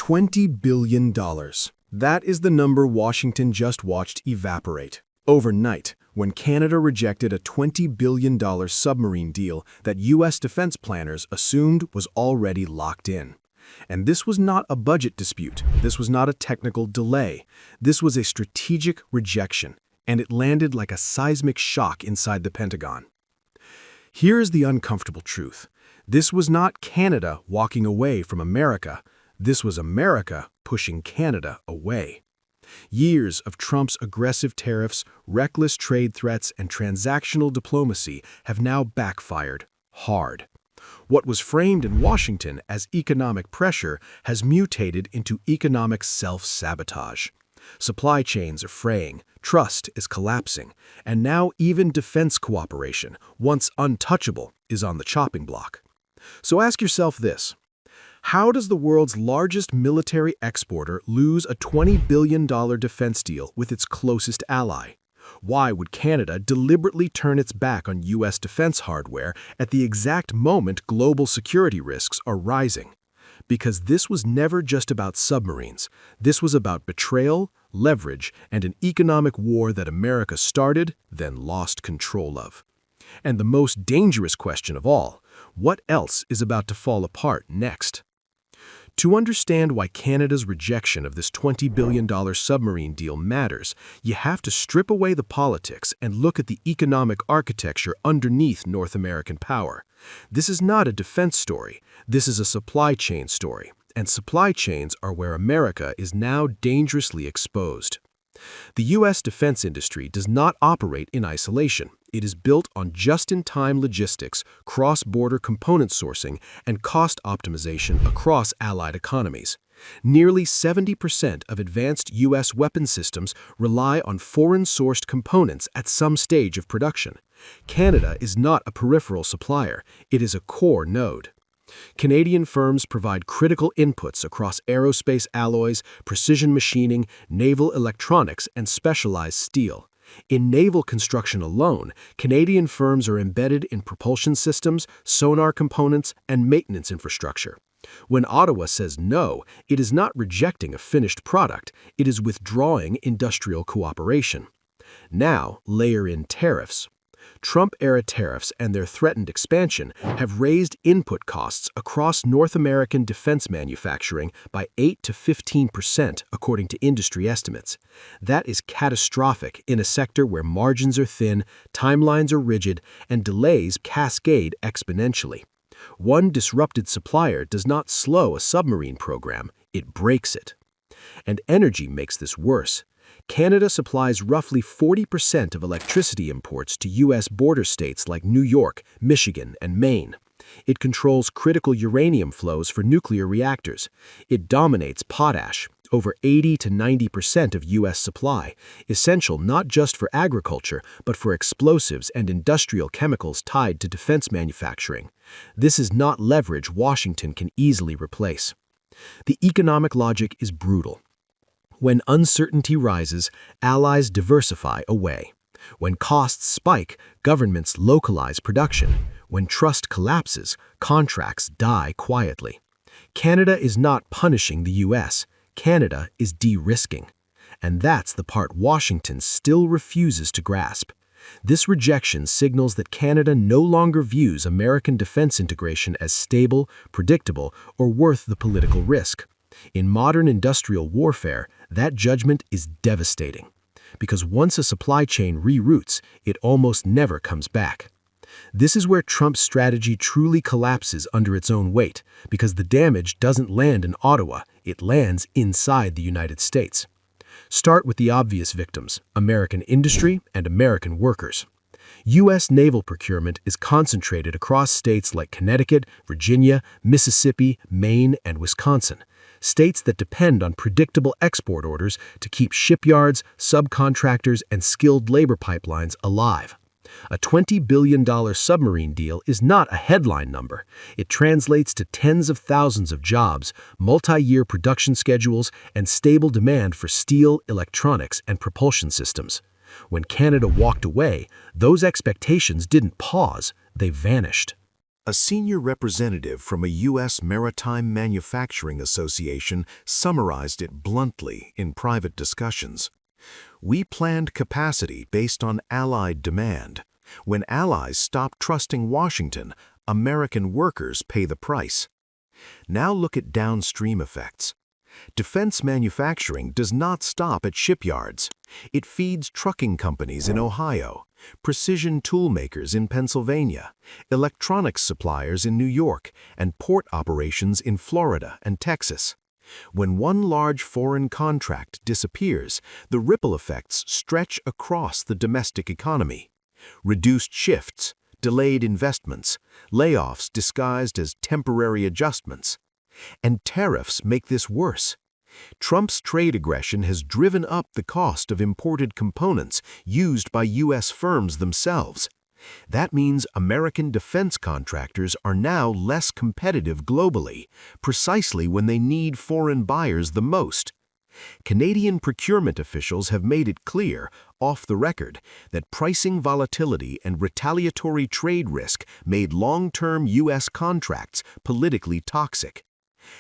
$20 billion. That is the number Washington just watched evaporate. Overnight, when Canada rejected a $20 billion submarine deal that U.S. defense planners assumed was already locked in. And this was not a budget dispute. This was not a technical delay. This was a strategic rejection, and it landed like a seismic shock inside the Pentagon. Here is the uncomfortable truth. This was not Canada walking away from America. This was America pushing Canada away. Years of Trump's aggressive tariffs, reckless trade threats, and transactional diplomacy have now backfired hard. What was framed in Washington as economic pressure has mutated into economic self-sabotage. Supply chains are fraying, trust is collapsing, and now even defense cooperation, once untouchable, is on the chopping block. So ask yourself this: how does the world's largest military exporter lose a $20 billion defense deal with its closest ally? Why would Canada deliberately turn its back on U.S. defense hardware at the exact moment global security risks are rising? Because this was never just about submarines. This was about betrayal, leverage, and an economic war that America started, then lost control of. And the most dangerous question of all: what else is about to fall apart next? To understand why Canada's rejection of this $20 billion submarine deal matters, you have to strip away the politics and look at the economic architecture underneath North American power. This is not a defense story. This is a supply chain story. And supply chains are where America is now dangerously exposed. The U.S. defense industry does not operate in isolation. It is built on just-in-time logistics, cross-border component sourcing, and cost optimization across allied economies. Nearly 70% of advanced U.S. weapon systems rely on foreign-sourced components at some stage of production. Canada is not a peripheral supplier. It is a core node. Canadian firms provide critical inputs across aerospace alloys, precision machining, naval electronics, and specialized steel. In naval construction alone, Canadian firms are embedded in propulsion systems, sonar components, and maintenance infrastructure. When Ottawa says no, it is not rejecting a finished product, it is withdrawing industrial cooperation. Now, layer in tariffs. Trump-era tariffs and their threatened expansion have raised input costs across North American defense manufacturing by 8 to 15%, according to industry estimates. That is catastrophic in a sector where margins are thin, timelines are rigid, and delays cascade exponentially. One disrupted supplier does not slow a submarine program, it breaks it. And energy makes this worse. Canada supplies roughly 40% of electricity imports to U.S. border states like New York, Michigan, and Maine. It controls critical uranium flows for nuclear reactors. It dominates potash, over 80 to 90% of U.S. supply, essential not just for agriculture, but for explosives and industrial chemicals tied to defense manufacturing. This is not leverage Washington can easily replace. The economic logic is brutal. When uncertainty rises, allies diversify away. When costs spike, governments localize production. When trust collapses, contracts die quietly. Canada is not punishing the U.S. Canada is de-risking. And that's the part Washington still refuses to grasp. This rejection signals that Canada no longer views American defense integration as stable, predictable, or worth the political risk. In modern industrial warfare, that judgment is devastating, because once a supply chain reroutes, it almost never comes back. This is where Trump's strategy truly collapses under its own weight, because the damage doesn't land in Ottawa, it lands inside the United States. Start with the obvious victims: American industry and American workers. U.S. naval procurement is concentrated across states like Connecticut, Virginia, Mississippi, Maine, and Wisconsin. States that depend on predictable export orders to keep shipyards, subcontractors, and skilled labor pipelines alive. A $20 billion submarine deal is not a headline number. It translates to tens of thousands of jobs, multi-year production schedules, and stable demand for steel, electronics, and propulsion systems. When Canada walked away, those expectations didn't pause, they vanished. A senior representative from a U.S. Maritime Manufacturing Association summarized it bluntly in private discussions. "We planned capacity based on Allied demand. When allies stop trusting Washington, American workers pay the price." Now look at downstream effects. Defense manufacturing does not stop at shipyards. It feeds trucking companies in Ohio, precision tool makers in Pennsylvania, electronics suppliers in New York, and port operations in Florida and Texas. When one large foreign contract disappears, the ripple effects stretch across the domestic economy. Reduced shifts, delayed investments, layoffs disguised as temporary adjustments. And tariffs make this worse. Trump's trade aggression has driven up the cost of imported components used by U.S. firms themselves. That means American defense contractors are now less competitive globally, precisely when they need foreign buyers the most. Canadian procurement officials have made it clear, off the record, that pricing volatility and retaliatory trade risk made long-term U.S. contracts politically toxic.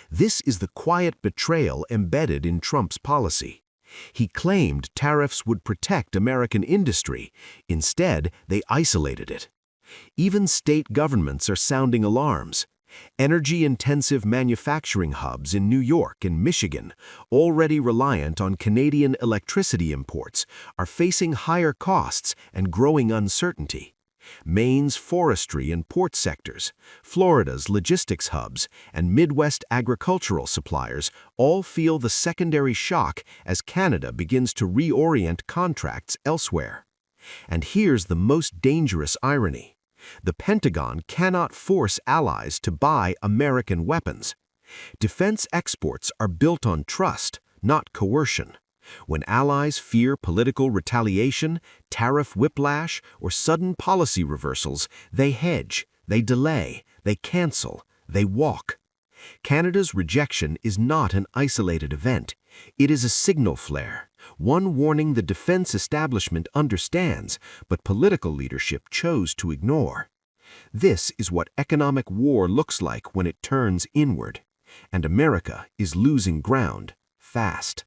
This is the quiet betrayal embedded in Trump's policy. He claimed tariffs would protect American industry. Instead, they isolated it. Even state governments are sounding alarms. Energy-intensive manufacturing hubs in New York and Michigan, already reliant on Canadian electricity imports, are facing higher costs and growing uncertainty. Maine's forestry and port sectors, Florida's logistics hubs, and Midwest agricultural suppliers all feel the secondary shock as Canada begins to reorient contracts elsewhere. And here's the most dangerous irony. The Pentagon cannot force allies to buy American weapons. Defense exports are built on trust, not coercion. When allies fear political retaliation, tariff whiplash, or sudden policy reversals, they hedge, they delay, they cancel, they walk. Canada's rejection is not an isolated event. It is a signal flare, one warning the defense establishment understands, but political leadership chose to ignore. This is what economic war looks like when it turns inward, and America is losing ground fast.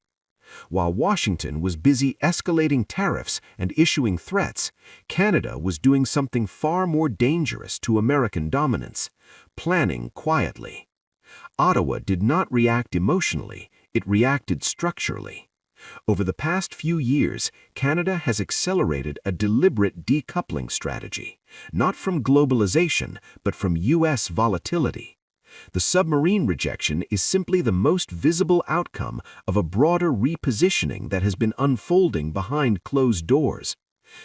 While Washington was busy escalating tariffs and issuing threats, Canada was doing something far more dangerous to American dominance, planning quietly. Ottawa did not react emotionally, it reacted structurally. Over the past few years, Canada has accelerated a deliberate decoupling strategy, not from globalization, but from U.S. volatility. The submarine rejection is simply the most visible outcome of a broader repositioning that has been unfolding behind closed doors.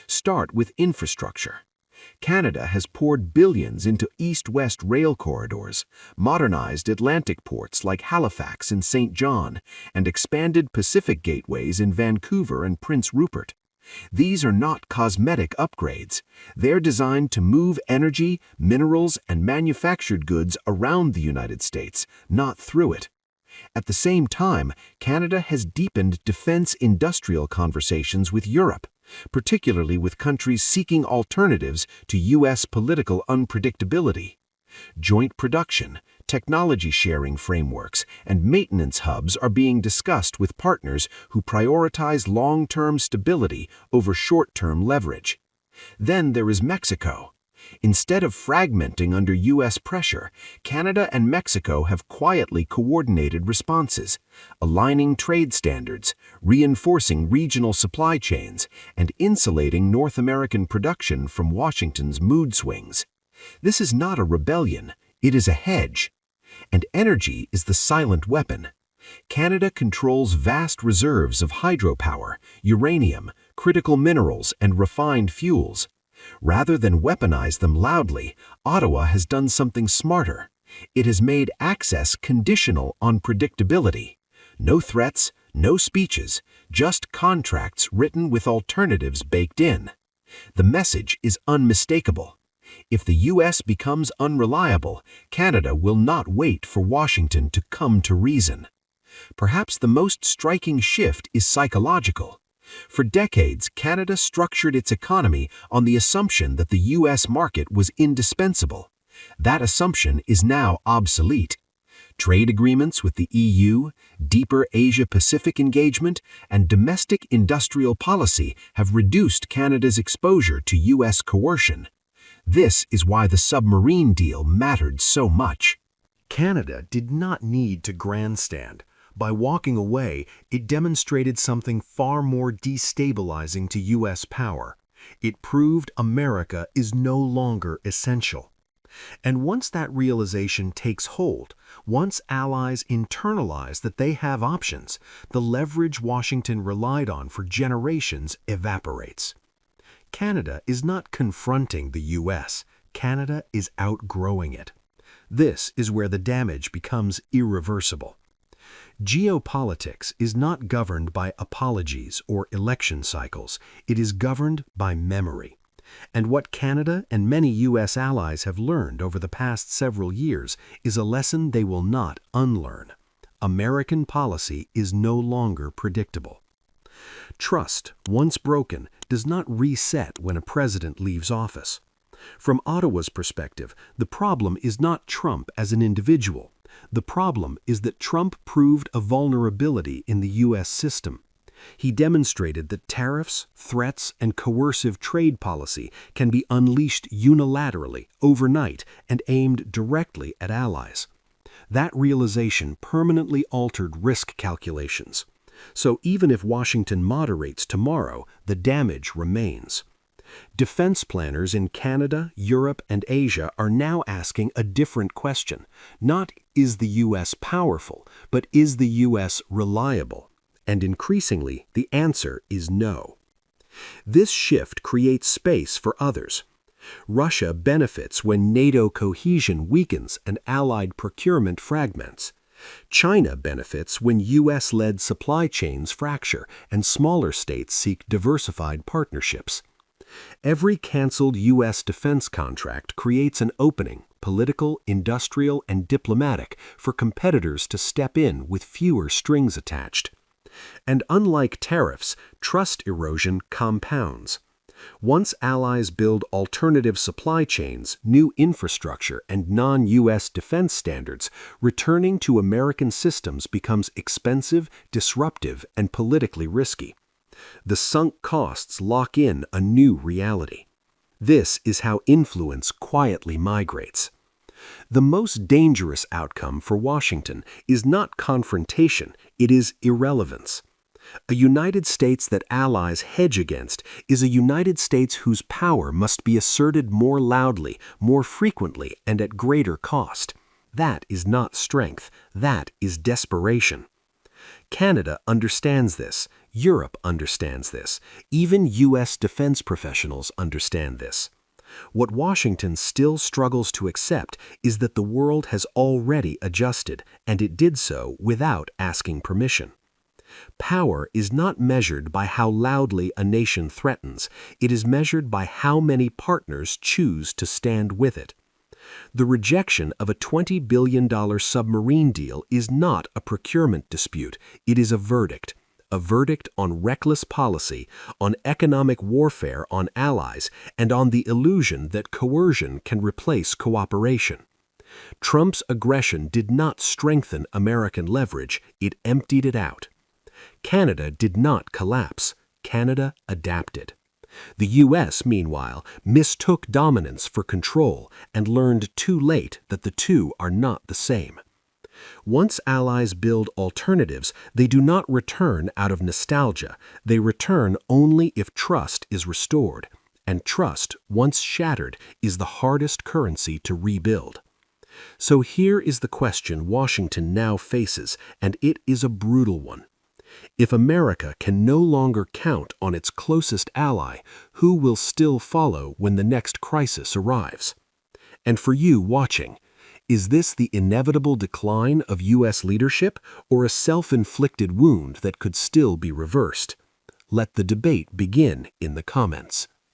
Start with infrastructure. Canada has poured billions into east-west rail corridors, modernized Atlantic ports like Halifax and St. John, and expanded Pacific gateways in Vancouver and Prince Rupert. These are not cosmetic upgrades. They're designed to move energy, minerals, and manufactured goods around the United States, not through it. At the same time, Canada has deepened defense industrial conversations with Europe, particularly with countries seeking alternatives to U.S. political unpredictability. Joint production, technology sharing frameworks, and maintenance hubs are being discussed with partners who prioritize long-term stability over short-term leverage. Then there is Mexico. Instead of fragmenting under U.S. pressure, Canada and Mexico have quietly coordinated responses, aligning trade standards, reinforcing regional supply chains, and insulating North American production from Washington's mood swings. This is not a rebellion, it is a hedge. And energy is the silent weapon. Canada controls vast reserves of hydropower, uranium, critical minerals, and refined fuels. Rather than weaponize them loudly, Ottawa has done something smarter. It has made access conditional on predictability. No threats, no speeches, just contracts written with alternatives baked in. The message is unmistakable. If the U.S. becomes unreliable, Canada will not wait for Washington to come to reason. Perhaps the most striking shift is psychological. For decades, Canada structured its economy on the assumption that the U.S. market was indispensable. That assumption is now obsolete. Trade agreements with the EU, deeper Asia-Pacific engagement, and domestic industrial policy have reduced Canada's exposure to U.S. coercion. This is why the submarine deal mattered so much. Canada did not need to grandstand. By walking away, it demonstrated something far more destabilizing to U.S. power. It proved America is no longer essential. And once that realization takes hold, once allies internalize that they have options, the leverage Washington relied on for generations evaporates. Canada is not confronting the U.S. Canada is outgrowing it. This is where the damage becomes irreversible. Geopolitics is not governed by apologies or election cycles. It is governed by memory. And what Canada and many U.S. allies have learned over the past several years is a lesson they will not unlearn. American policy is no longer predictable. Trust, once broken, does not reset when a president leaves office. From Ottawa's perspective, the problem is not Trump as an individual. The problem is that Trump proved a vulnerability in the U.S. system. He demonstrated that tariffs, threats, and coercive trade policy can be unleashed unilaterally, overnight, and aimed directly at allies. That realization permanently altered risk calculations. So even if Washington moderates tomorrow, the damage remains. Defense planners in Canada, Europe, and Asia are now asking a different question. Not, is the U.S. powerful, but is the U.S. reliable? And increasingly, the answer is no. This shift creates space for others. Russia benefits when NATO cohesion weakens and allied procurement fragments. China benefits when U.S.-led supply chains fracture and smaller states seek diversified partnerships. Every canceled U.S. defense contract creates an opening, political, industrial, and diplomatic, for competitors to step in with fewer strings attached. And unlike tariffs, trust erosion compounds. Once allies build alternative supply chains, new infrastructure, and non-U.S. defense standards, returning to American systems becomes expensive, disruptive, and politically risky. The sunk costs lock in a new reality. This is how influence quietly migrates. The most dangerous outcome for Washington is not confrontation, it is irrelevance. A United States that allies hedge against is a United States whose power must be asserted more loudly, more frequently, and at greater cost. That is not strength, that is desperation. Canada understands this. Europe understands this. Even U.S. defense professionals understand this. What Washington still struggles to accept is that the world has already adjusted, and it did so without asking permission. Power is not measured by how loudly a nation threatens. It is measured by how many partners choose to stand with it. The rejection of a $20 billion submarine deal is not a procurement dispute. It is a verdict on reckless policy, on economic warfare on allies, and on the illusion that coercion can replace cooperation. Trump's aggression did not strengthen American leverage, it emptied it out. Canada did not collapse. Canada adapted. The U.S., meanwhile, mistook dominance for control and learned too late that the two are not the same. Once allies build alternatives, they do not return out of nostalgia. They return only if trust is restored. And trust, once shattered, is the hardest currency to rebuild. So here is the question Washington now faces, and it is a brutal one. If America can no longer count on its closest ally, who will still follow when the next crisis arrives? And for you watching, is this the inevitable decline of U.S. leadership or a self-inflicted wound that could still be reversed? Let the debate begin in the comments.